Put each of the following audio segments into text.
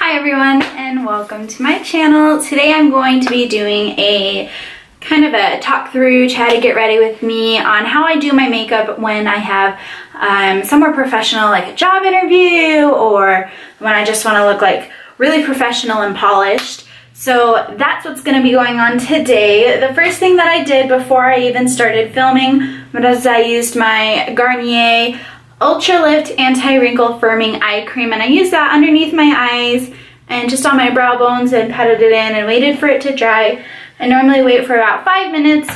Hi everyone and welcome to my channel. Today I'm going to be doing a kind of a talk through, chatty, get ready with me on how I do my makeup when I have somewhere professional like a job interview or when I just want to look like really professional and polished. So that's what's going to be going on today. The first thing that I did before I even started filming was I used my Garnier Ultra Lift Anti-Wrinkle Firming Eye Cream, and I used that underneath my eyes and just on my brow bones and patted it in and waited for it to dry. I normally wait for about 5 minutes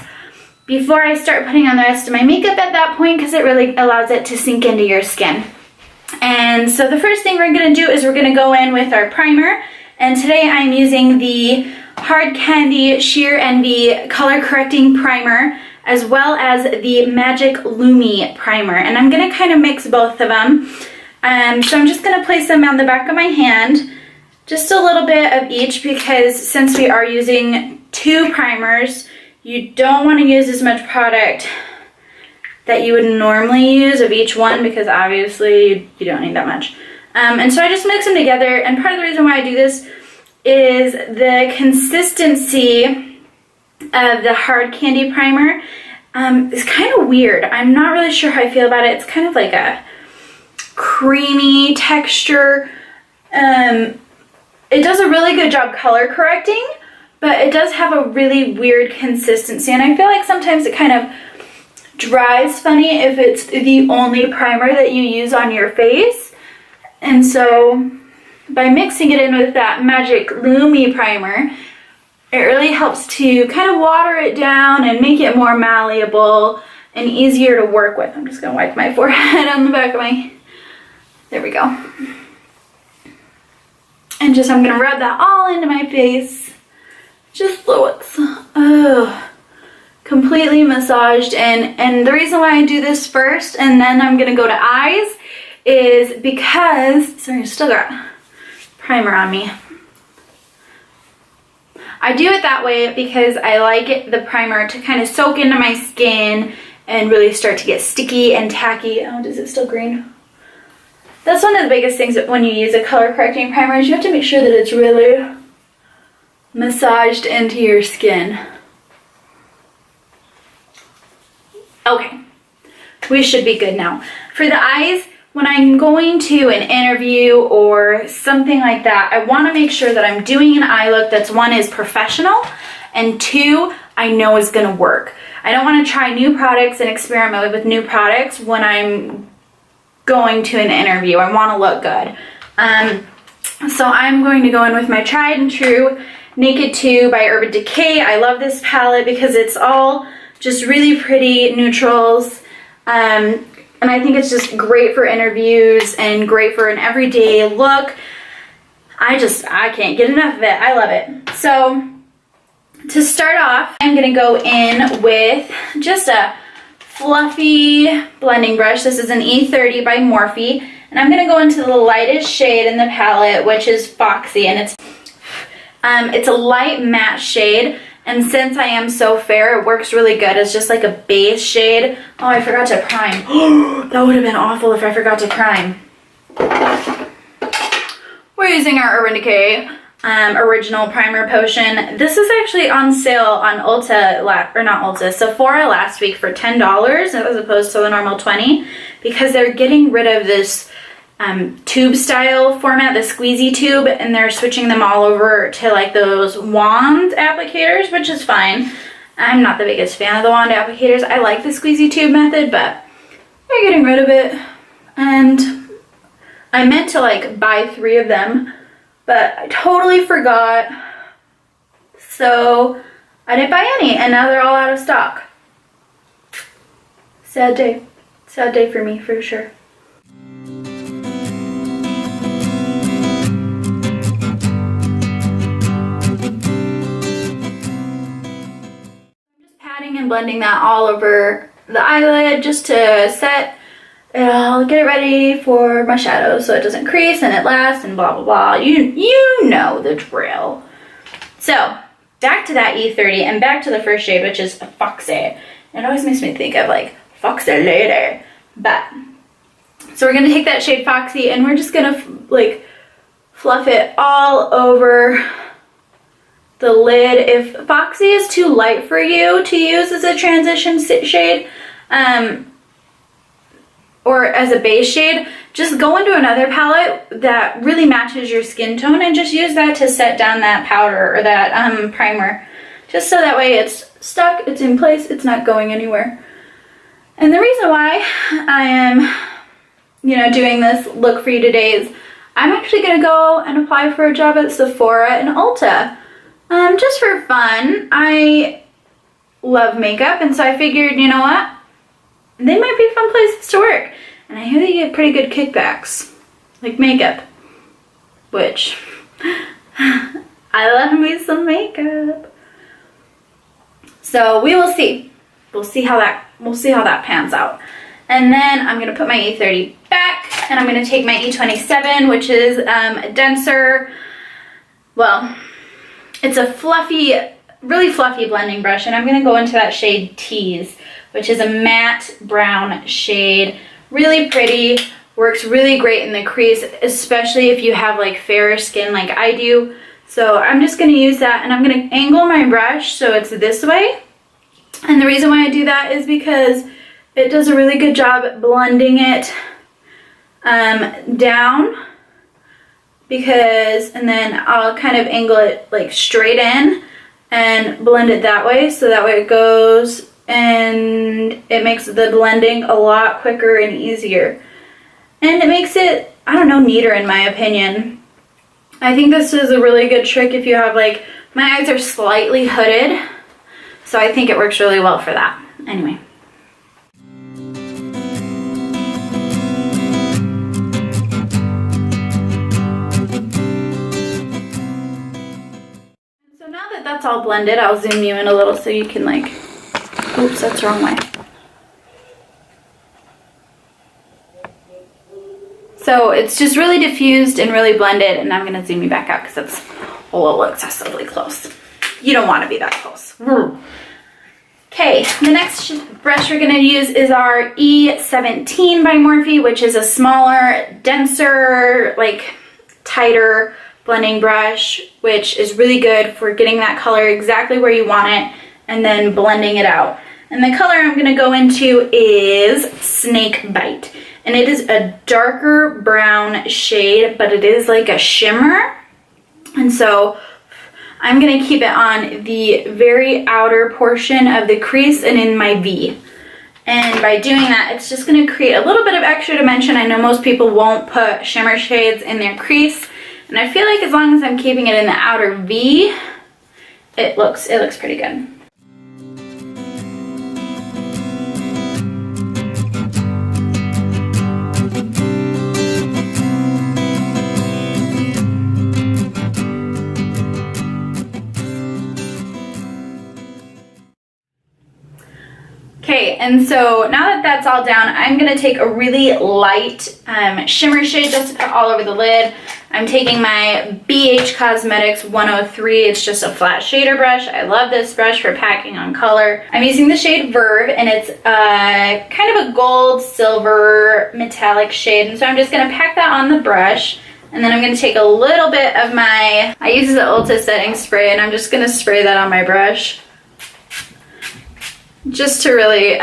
before I start putting on the rest of my makeup at that point because it really allows it to sink into your skin. And so the first thing we're going to do is we're going to go in with our primer, and today I'm using the Hard Candy Sheer Envy Color Correcting Primer as well as the Magic Lumi primer, and I'm going to kind of mix both of them. So I'm just going to place them on the back of my hand, just a little bit of each, because since we are using two primers, you don't want to use as much product that you would normally use of each one because obviously you don't need that much. And so I just mix them together, and part of the reason why I do this is the consistency of the Hard Candy primer is kind of weird. I'm not really sure how I feel about it. It's kind of like a creamy texture. It does a really good job color correcting, but it does have a really weird consistency, and I feel like sometimes it kind of dries funny if it's the only primer that you use on your face. And so by mixing it in with that Magic Lumi primer, it really helps to kind of water it down and make it more malleable and easier to work with. I'm just going to wipe my forehead on the back of my... There we go. And just I'm going to rub that all into my face just so it's completely massaged in. And the reason why I do this first and then I'm going to go to eyes is because... Sorry, I still got primer on me. I do it that way because I like the primer to kind of soak into my skin and really start to get sticky and tacky. Oh, is it still green? That's one of the biggest things that when you use a color correcting primer is you have to make sure that it's really massaged into your skin. Okay, we should be good now. For the eyes, when I'm going to an interview or something like that, I want to make sure that I'm doing an eye look that's, one, is professional, and two, I know is going to work. I don't want to try new products and experiment with new products when I'm going to an interview. I want to look good. So I'm going to go in with my tried and true Naked 2 by Urban Decay. I love this palette because it's all just really pretty neutrals. And I think it's just great for interviews and great for an everyday look. I can't get enough of it. I love it. So to start off, I'm going to go in with just a fluffy blending brush. This is an E30 by Morphe. And I'm going to go into the lightest shade in the palette, which is Foxy. And it's a light matte shade. And since I am so fair, it works really good. It's just like a base shade. Oh, I forgot to prime. That would have been awful if I forgot to prime. We're using our Urban Decay Original Primer Potion. This is actually on sale on Ulta, Sephora last week for $10 as opposed to the normal $20 because they're getting rid of this tube style format, the squeezy tube, and they're switching them all over to like those wand applicators, which is fine. I'm not the biggest fan of the wand applicators. I like the squeezy tube method, but they're getting rid of it. And I meant to like buy 3 of them, but I totally forgot. So I didn't buy any, and now they're all out of stock. Sad day. Sad day for me, for sure. And blending that all over the eyelid just to set it all, get it ready for my shadow so it doesn't crease and it lasts and blah blah blah. You know the drill. So back to that E30 and back to the first shade, which is Foxy. It always makes me think of like Foxy Lady. But so we're gonna take that shade Foxy and we're just gonna like fluff it all over the lid. If Foxy is too light for you to use as a transition shade, or as a base shade, just go into another palette that really matches your skin tone and just use that to set down that powder or that primer. Just so that way it's stuck, it's in place, it's not going anywhere. And the reason why I am, doing this look for you today is I'm actually gonna go and apply for a job at Sephora and Ulta. Just for fun. I love makeup, and so I figured, you know what? They might be fun places to work. And I hear they get pretty good kickbacks, like makeup, which I love me some makeup. So we will see. We'll see how that pans out. And then I'm gonna put my E30 back, and I'm gonna take my E27, which is a denser, well, it's a fluffy, really fluffy blending brush, and I'm gonna go into that shade Tease, which is a matte brown shade. Really pretty, works really great in the crease, especially if you have like fairer skin like I do. So I'm just gonna use that, and I'm gonna angle my brush so it's this way. And the reason why I do that is because it does a really good job blending it down, and then I'll kind of angle it like straight in and blend it that way, so that way it goes and it makes the blending a lot quicker and easier. And it makes it, I don't know, neater in my opinion. I think this is a really good trick if you have like, my eyes are slightly hooded, so I think it works really well for that. Anyway. So now that that's all blended, I'll zoom you in a little so you can like, oops, that's the wrong way. So it's just really diffused and really blended, and I'm gonna zoom you back out because that's a little excessively close. You don't wanna be that close. Okay, the next brush we're gonna use is our E17 by Morphe, which is a smaller, denser, like tighter blending brush, which is really good for getting that color exactly where you want it and then blending it out. And the color I'm gonna go into is Snake Bite. And it is a darker brown shade, but it is like a shimmer. And so I'm gonna keep it on the very outer portion of the crease and in my V. And by doing that, it's just gonna create a little bit of extra dimension. I know most people won't put shimmer shades in their crease, and I feel like as long as I'm keeping it in the outer V, it looks pretty good. Okay, and so now that that's all down, I'm gonna take a really light shimmer shade just to put all over the lid. I'm taking my BH Cosmetics 103. It's just a flat shader brush. I love this brush for packing on color. I'm using the shade Verve, and it's kind of a gold silver metallic shade. And so I'm just gonna pack that on the brush. And then I'm gonna take a little bit of my, I use the Ulta setting spray, and I'm just gonna spray that on my brush. Just to really,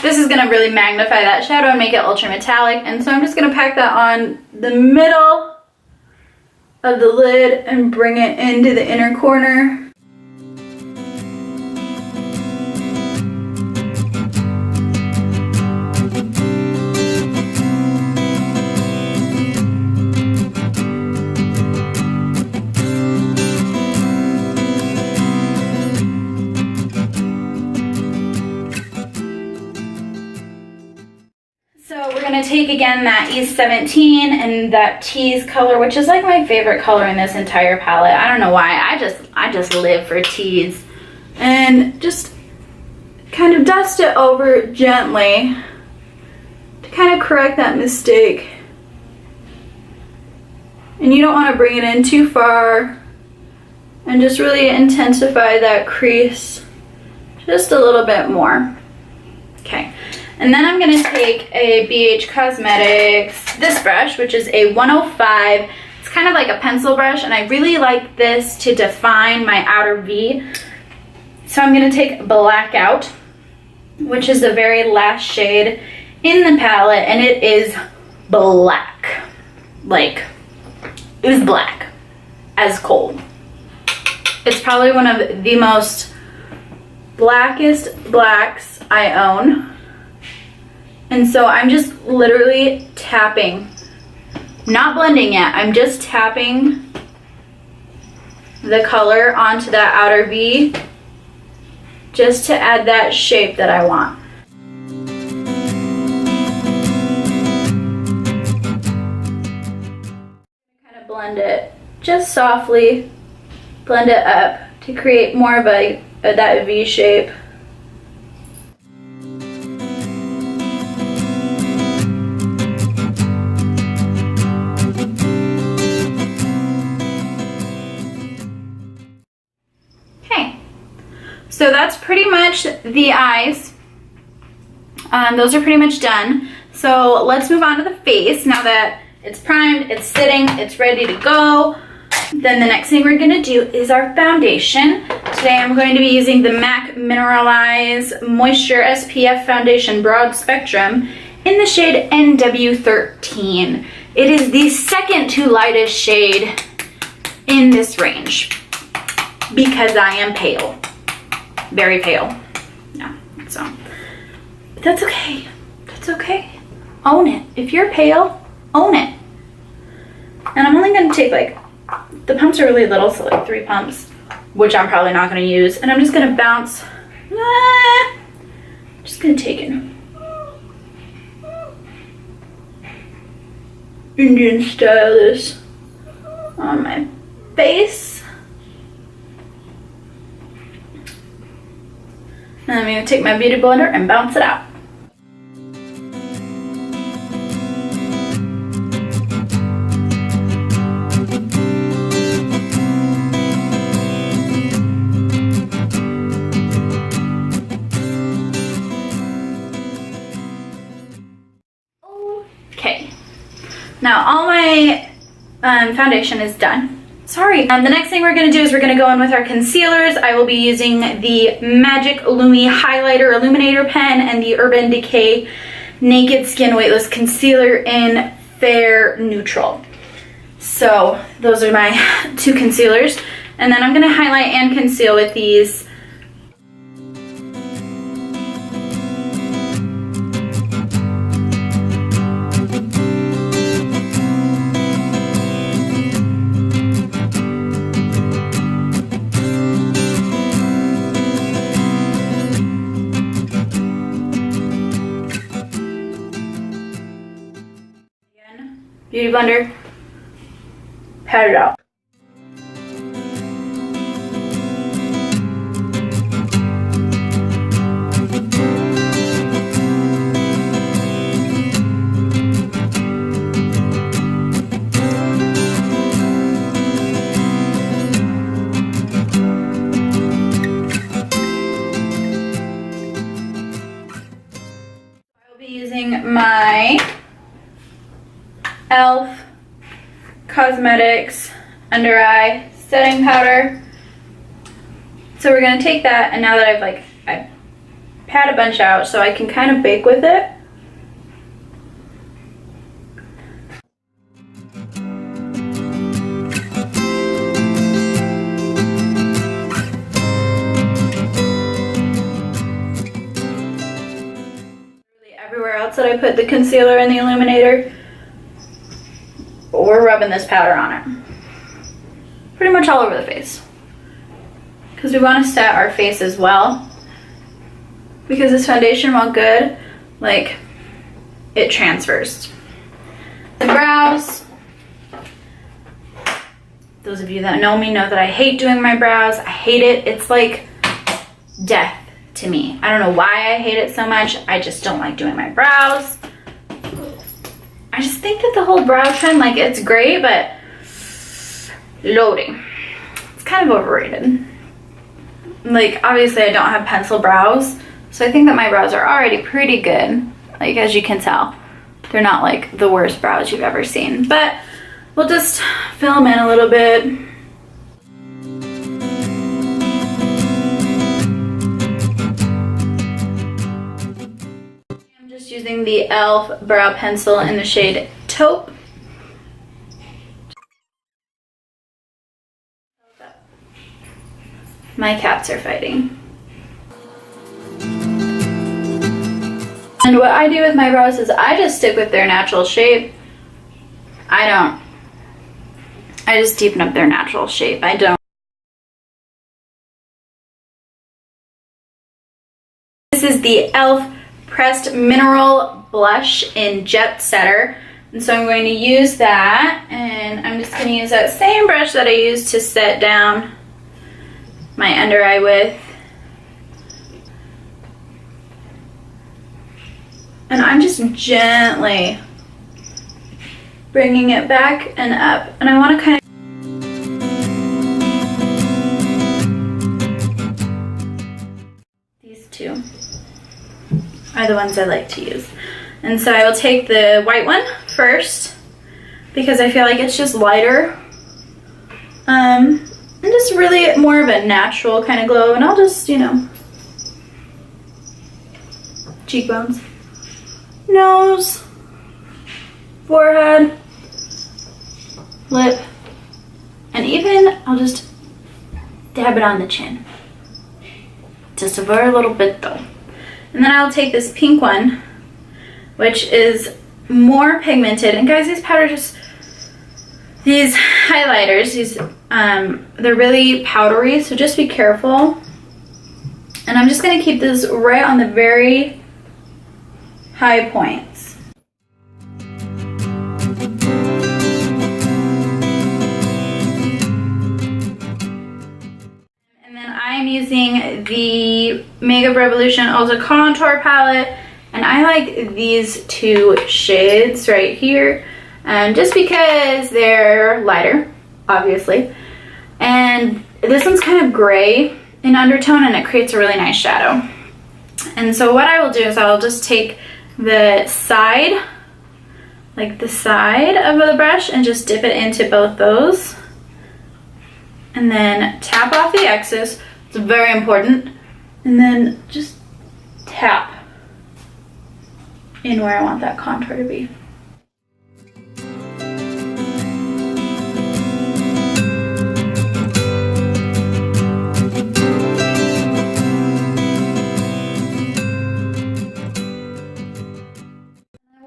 this is gonna really magnify that shadow and make it ultra metallic. And so I'm just gonna pack that on the middle of the lid and bring it into the inner corner. Take again that E17 and that Tease color, which is like my favorite color in this entire palette. I don't know why, I just live for Tease. And just kind of dust it over gently to kind of correct that mistake. And you don't want to bring it in too far, and just really intensify that crease just a little bit more. Okay. And then I'm going to take a BH Cosmetics, this brush, which is a 105. It's kind of like a pencil brush, and I really like this to define my outer V. So I'm going to take Blackout, which is the very last shade in the palette, and it is black. Like, it is black as coal. It's probably one of the most blackest blacks I own. And so I'm just literally tapping, not blending yet, I'm just tapping the color onto that outer V just to add that shape that I want. Kind of blend it just softly, blend it up to create more of that V shape. So that's pretty much the eyes. Those are pretty much done. So let's move on to the face. Now that it's primed, it's sitting, it's ready to go, then the next thing we're gonna do is our foundation. Today I'm going to be using the MAC Mineralized Moisture SPF Foundation Broad Spectrum in the shade NW13. It is the second to lightest shade in this range because I am pale. Very pale. Yeah, so. But that's okay. That's okay. Own it. If you're pale, own it. And I'm only going to take like, the pumps are really little, so like 3 pumps, which I'm probably not going to use. And I'm just going to bounce. Just going to take it. Indian style this on my face. And I'm going to take my beauty blender and bounce it out. Okay. Now all my foundation is done. Sorry. The next thing we're going to do is we're going to go in with our concealers. I will be using the Magic Lumi Highlighter Illuminator Pen and the Urban Decay Naked Skin Weightless Concealer in Fair Neutral. So those are my 2 concealers. And then I'm going to highlight and conceal with these beauty blender, pat it out. I will be using my e.l.f. Cosmetics under eye setting powder. So we're gonna take that, and now that I pat a bunch out so I can kind of bake with it. Really everywhere else that I put the concealer and the illuminator, we're rubbing this powder on it. Pretty much all over the face. Because we want to set our face as well. Because this foundation, while good, like, it transfers. The brows. Those of you that know me know that I hate doing my brows. I hate it. It's like death to me. I don't know why I hate it so much. I just don't like doing my brows. I just think that the whole brow trend, like, it's great, but loading. It's kind of overrated. Like, obviously I don't have pencil brows, so I think that my brows are already pretty good. Like, as you can tell, they're not like the worst brows you've ever seen. But we'll just fill them in a little bit. I'm just using the e.l.f. brow pencil in the shade Taupe. My cats are fighting. And what I do with my brows is I just stick with their natural shape. I just deepen up their natural shape. I don't. This is the e.l.f. Pressed Mineral Blush in Jetsetter. And so I'm going to use that, and I'm just going to use that same brush that I used to set down my under eye with. And I'm just gently bringing it back and up. And I want to kind of... These two are the ones I like to use. And so I will take the white one first because I feel like it's just lighter. And just really more of a natural kind of glow. And I'll just, you know, cheekbones, nose, forehead, lip, and even I'll just dab it on the chin. Just a very little bit though. And then I'll take this pink one, which is more pigmented. And guys, these powders, these highlighters, they're really powdery, so just be careful. And I'm just gonna keep this right on the very high points. And then I'm using the Makeup Revolution Ulta Contour Palette, and I like these two shades right here, just because they're lighter, obviously. And this one's kind of gray in undertone, and it creates a really nice shadow. And so what I will do is I'll just take the side, like the side of the brush, and just dip it into both those. And then tap off the excess. It's very important. And then just tap in where I want that contour to be.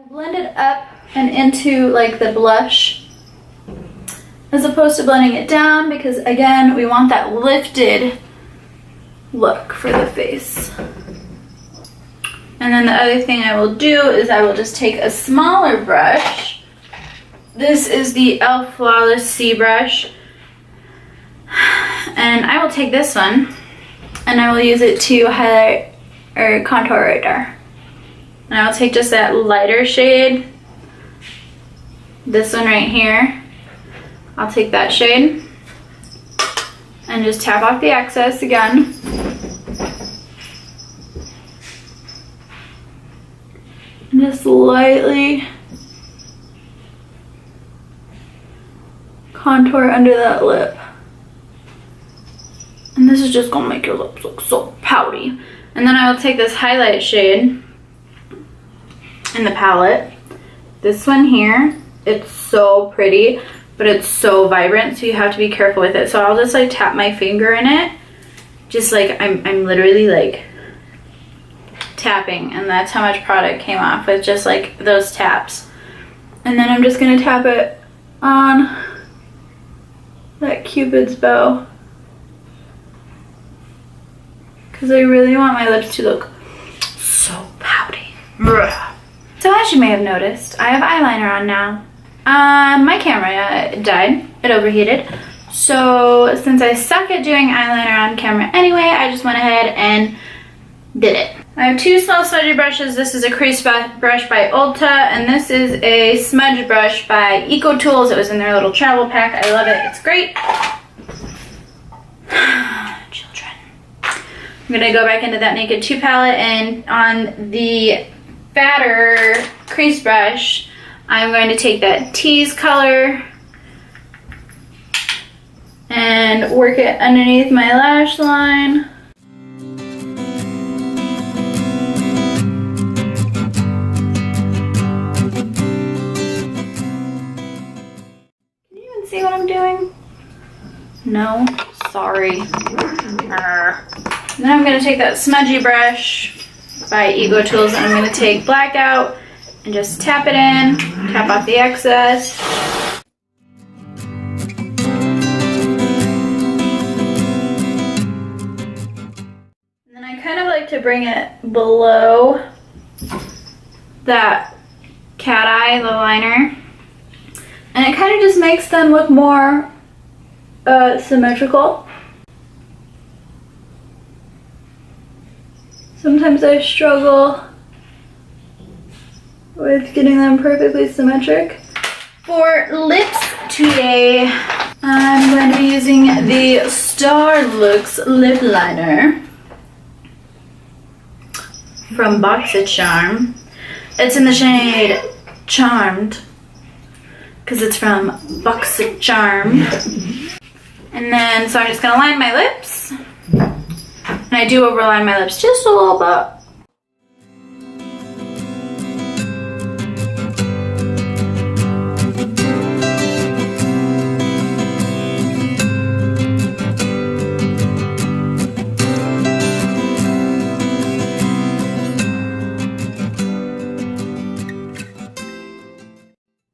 Blend it up and into like the blush as opposed to blending it down, because again, we want that lifted look for the face. And then the other thing I will do is I will just take a smaller brush. This is the e.l.f. Flawless C brush, and I will take this one and I will use it to highlight or contour right there. And I'll take just that lighter shade, this one right here. I'll take that shade and just tap off the excess again. And just lightly contour under that lip. And this is just gonna make your lips look so pouty. And then I will take this highlight shade in the palette, this one here. It's so pretty, but it's so vibrant, so you have to be careful with it. So I'll just like tap my finger in it, just like I'm literally like tapping, and that's how much product came off with just like those taps. And then I'm just gonna tap it on that Cupid's bow, because I really want my lips to look so pouty. So as you may have noticed, I have eyeliner on now. My camera died, it overheated. So since I suck at doing eyeliner on camera anyway, I just went ahead and did it. I have two small smudgy brushes. This is a Crease brush by Ulta, and this is a smudge brush by Ecotools. It was in their little travel pack. I love it, it's great. Children. I'm gonna go back into that Naked 2 palette, and on the fatter crease brush, I'm going to take that tease color and work it underneath my lash line. Can you even see what I'm doing? No? Sorry. Then I'm going to take that smudgy brush by Ecotools and I'm going to take Blackout and just tap it in, tap off the excess. And then I kind of like to bring it below that cat eye, the liner. And it kind of just makes them look more symmetrical. Sometimes I struggle with getting them perfectly symmetric. For lips today, I'm going to be using the Starlooks lip liner from BoxyCharm. It's in the shade Charmed because it's from BoxyCharm. And then, so I'm just gonna line my lips. And I do overline my lips just a little bit.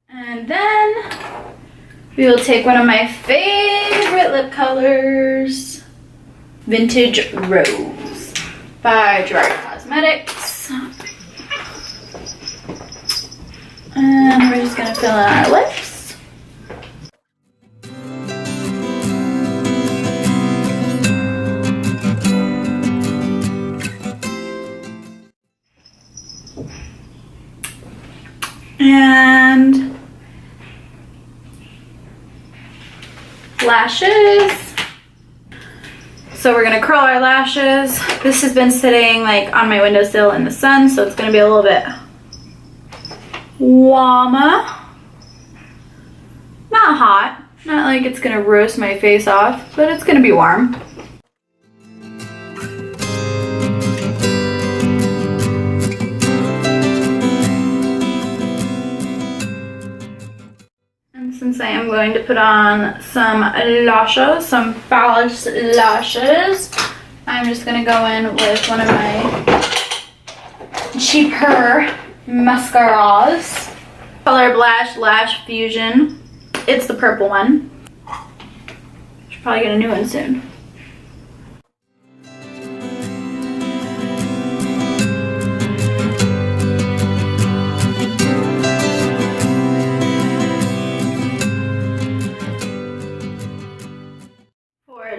And then we will take one of my favorite lip colors, Vintage Rose by Gerard Cosmetics. And we're just gonna fill in our lips. And lashes. So we're gonna curl our lashes. This has been sitting like on my windowsill in the sun, so it's gonna be a little bit warmer. Not hot, not like it's gonna roast my face off, but it's gonna be warm. Since I am going to put on some lashes, some false lashes, I'm just going to go in with one of my cheaper mascaras. Color Blush Lash Fusion. It's the purple one. Should probably get a new one soon.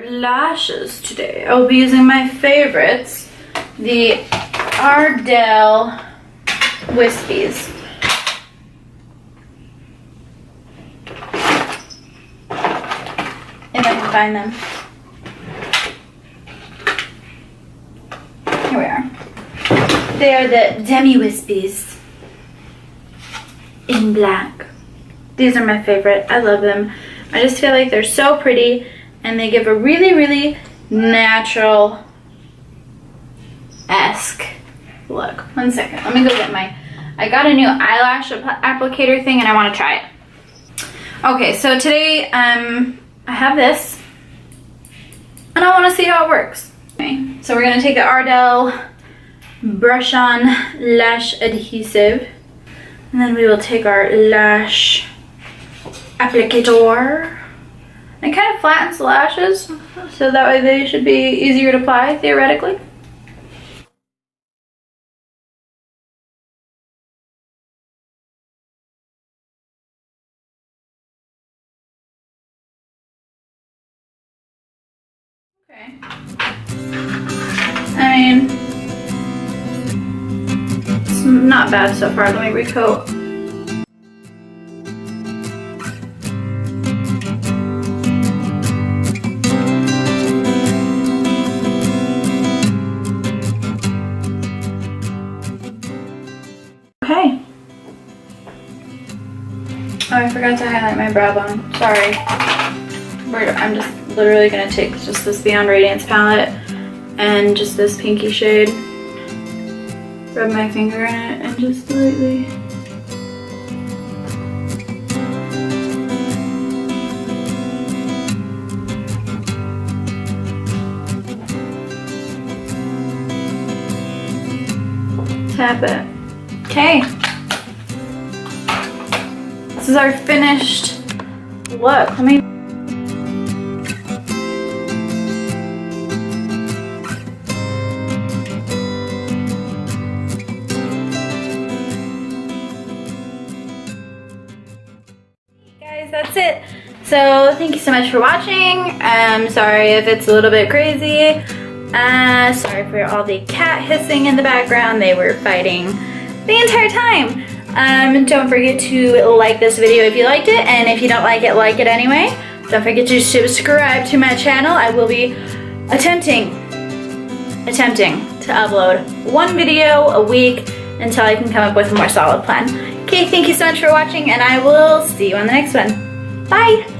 Lashes today, I will be using my favorites, the Ardell Wispies. If I can find them. Here we are. They are the Demi Wispies in black. These are my favorite. I love them. I just feel like they're so pretty. And they give a really, really natural-esque look. One second, let me go get my, I got a new eyelash applicator thing and I want to try it. Okay, so today I have this and I want to see how it works. Okay, so we're going to take the Ardell Brush On Lash Adhesive and then we will take our lash applicator. It kind of flattens the lashes, so that way they should be easier to apply, theoretically. Okay. I mean, it's not bad so far. Let me recoat. Okay. Oh, I forgot to highlight my brow bone. Sorry. I'm just literally gonna take just this Beyond Radiance palette and just this pinky shade, rub my finger in it, and just lightly. Tap it. Okay. This is our finished look. Let me. Guys, that's it. So thank you so much for watching. Sorry if it's a little bit crazy. Sorry for all the cat hissing in the background. They were fighting the entire time. Don't forget to like this video if you liked it, and if you don't like it anyway. Don't forget to subscribe to my channel. I will be attempting to upload one video a week until I can come up with a more solid plan. Okay, thank you so much for watching, and I will see you on the next one. Bye!